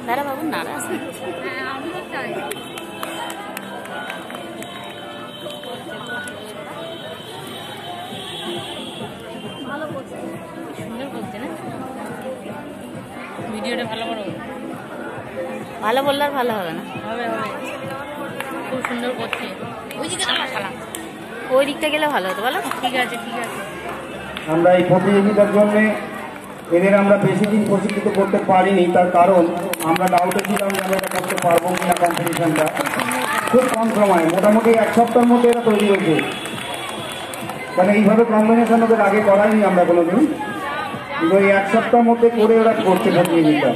দাঁড়া বাবু নাড়া আছে। সুন্দর করছে না ভিডিওটা, ভালো করো। ভালো বললে আর ভালো হবে না, হবে হবে, খুব সুন্দর করছে। ওই দিকে ওই দিকটা গেলে ভালো হতো বলো। ঠিক আছে ঠিক আছে। আমরা এই প্রতিযোগিতার জন্য এদের আমরা বেশি দিন প্রশিক্ষিত করতে পারিনি, তার কারণ আমরা ডাউটে ছিলাম যে আমরা এটা করতে পারবো কিনা। কম্পিটিশনটা খুব কম সময়, মোটামুটি 1 সপ্তাহের মধ্যে এটা তৈরি হয়েছে। মানে এইভাবে কম্বিনেশন ওদের আগে করাইনি আমরা কোনোদিন, কিন্তু এই 1 সপ্তাহের মধ্যে করে ওরা করছে প্রতিযোগিতা।